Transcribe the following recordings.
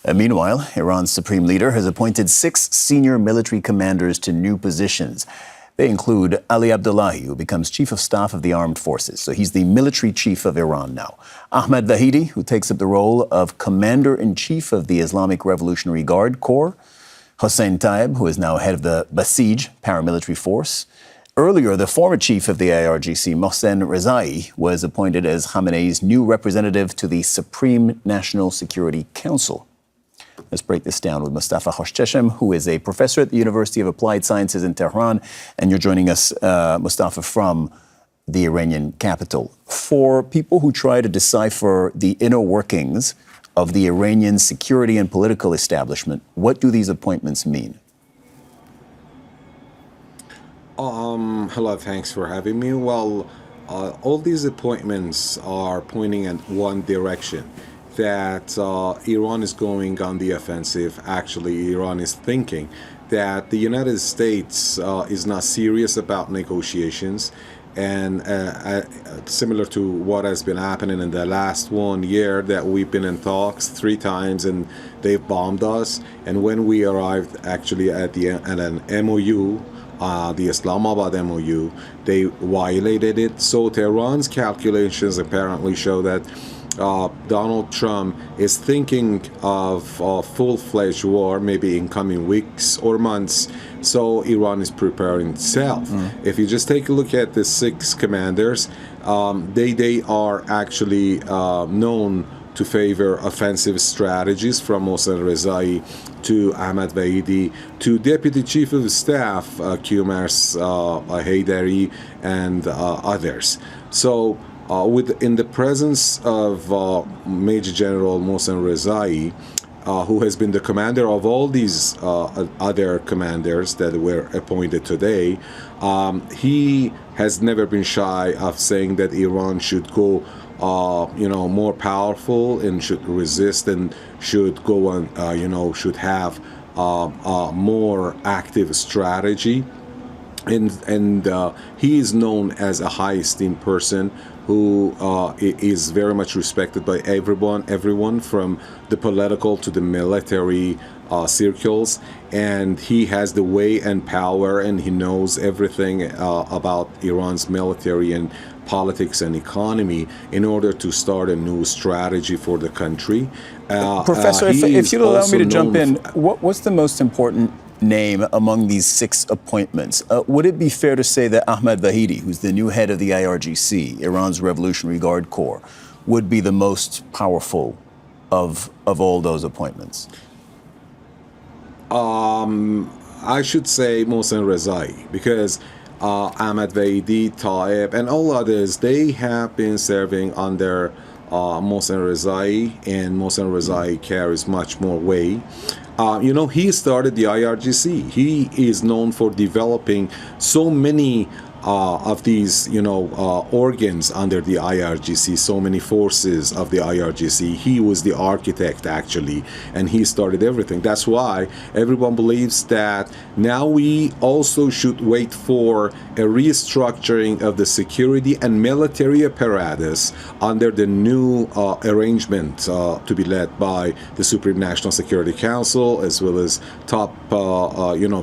Meanwhile, Iran's Supreme Leader has appointed 6 senior military commanders to new positions. They include Ali Abdollahi, who becomes Chief of Staff of the Armed Forces. So he's the military chief of Iran now. Ahmad Vahidi, who takes up the role of Commander-in-Chief of the Islamic Revolutionary Guard Corps. Hossein Taeb, who is now head of the Basij paramilitary force. Earlier, the former chief of the IRGC, Mohsen Rezaei, was appointed as Khamenei's new representative to the Supreme National Security Council. Let's break this down with Mostafa Khoshcheshm, who is a professor at the University of Applied Sciences in Tehran. And you're joining us, Mostafa, from the Iranian capital. For people who try to decipher the inner workings of the Iranian security and political establishment, what do these appointments mean? Hello, thanks for having me. Well, all these appointments are pointing in one direction, that Iran is going on the offensive. Actually, Iran is thinking that the United States is not serious about negotiations, and similar to what has been happening in the last 1 year, that we've been in talks 3 times and they've bombed us. And when we arrived actually at an MOU, the Islamabad MOU, they violated it. So Tehran's calculations apparently show that Donald Trump is thinking of full-fledged war, maybe in coming weeks or months. So Iran is preparing itself. If you just take a look at the 6 commanders, they are actually known to favor offensive strategies, from Mohsen Rezaei to Ahmad Vahidi to Deputy Chief of Staff Qamar Haidari and others. So in the presence of Major General Mohsen Rezaei, who has been the commander of all these other commanders that were appointed today, he has never been shy of saying that Iran should go more powerful and should resist and should go on, should have a more active strategy. And he is known as a high-esteemed person who is very much respected by everyone from the political to the military circles, and he has the way and power, and he knows everything about Iran's military and politics and economy in order to start a new strategy for the country. Professor, if you'll allow me to jump in, what's the most important name among these 6 appointments? Would it be fair to say that Ahmad Vahidi, who's the new head of the IRGC, Iran's Revolutionary Guard Corps, would be the most powerful of all those appointments? I should say Mohsen Rezaei, because Ahmad Vahidi, Taeb, and all others, they have been serving under Mohsen Rezaei, and Mohsen Rezaei carries much more weight. He started the IRGC. He is known for developing so many of these, organs under the IRGC, so many forces of the IRGC. He was the architect, actually, and he started everything. That's why everyone believes that now we also should wait for a restructuring of the security and military apparatus under the new arrangement to be led by the Supreme National Security Council, as well as top,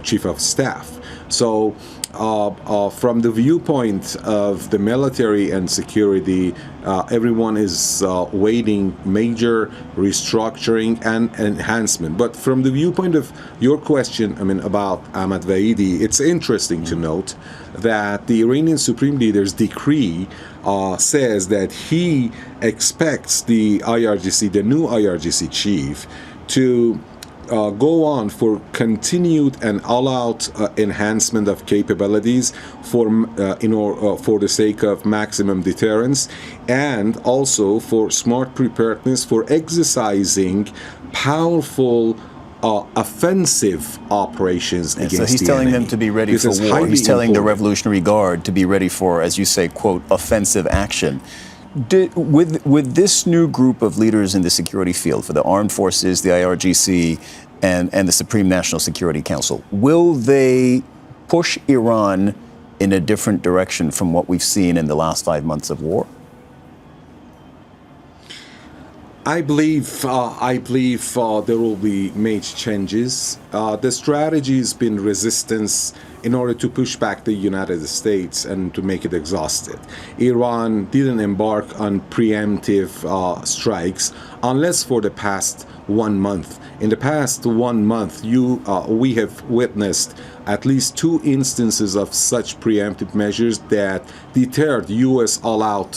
Chief of Staff. So from the viewpoint of the military and security, everyone is waiting major restructuring and enhancement. But from the viewpoint of your question, about Ahmad Vahidi, it's interesting to note that the Iranian Supreme Leader's decree says that he expects the IRGC, the new IRGC chief, to go on for continued and all-out enhancement of capabilities for the sake of maximum deterrence, and also for smart preparedness for exercising powerful offensive operations against the enemy. So he's telling them to be ready for war. He's telling the Revolutionary Guard to be ready for, as you say, quote, offensive action. With this new group of leaders in the security field for the armed forces, the IRGC, and the Supreme National Security Council, will they push Iran in a different direction from what we've seen in the last 5 months of war? I believe there will be major changes. The strategy has been resistance in order to push back the United States and to make it exhausted. Iran didn't embark on preemptive strikes unless for the past 1 month. In the past 1 month, we have witnessed at least 2 instances of such preemptive measures that deterred U.S. all-out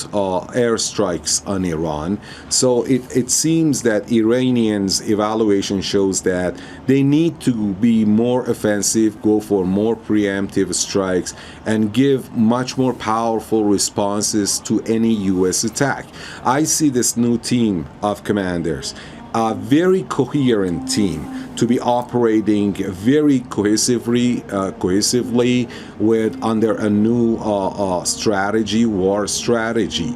airstrikes on Iran. So it seems that Iranians' evaluation shows that they need to be more offensive, go for more preemptive strikes, and give much more powerful responses to any U.S. attack. I see this new team of commanders, a very coherent team, to be operating very cohesively under a new strategy, war strategy.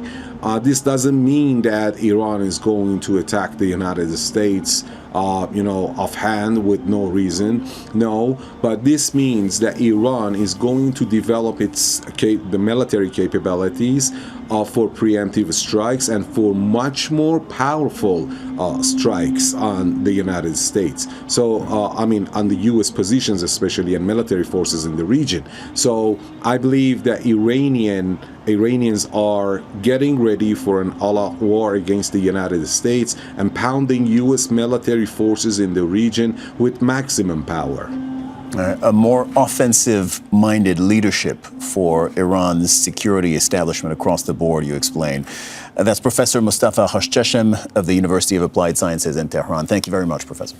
This doesn't mean that Iran is going to attack the United States, offhand with no reason. No, but this means that Iran is going to develop the military capabilities for preemptive strikes and for much more powerful strikes on the United States. So, on the U.S. positions, especially, and military forces in the region. So, I believe that Iranians are getting ready for an all-out war against the United States and pounding U.S. military forces in the region with maximum power. A more offensive-minded leadership for Iran's security establishment across the board, you explain. That's Professor Mostafa Khoshcheshm of the University of Applied Sciences in Tehran. Thank you very much, Professor.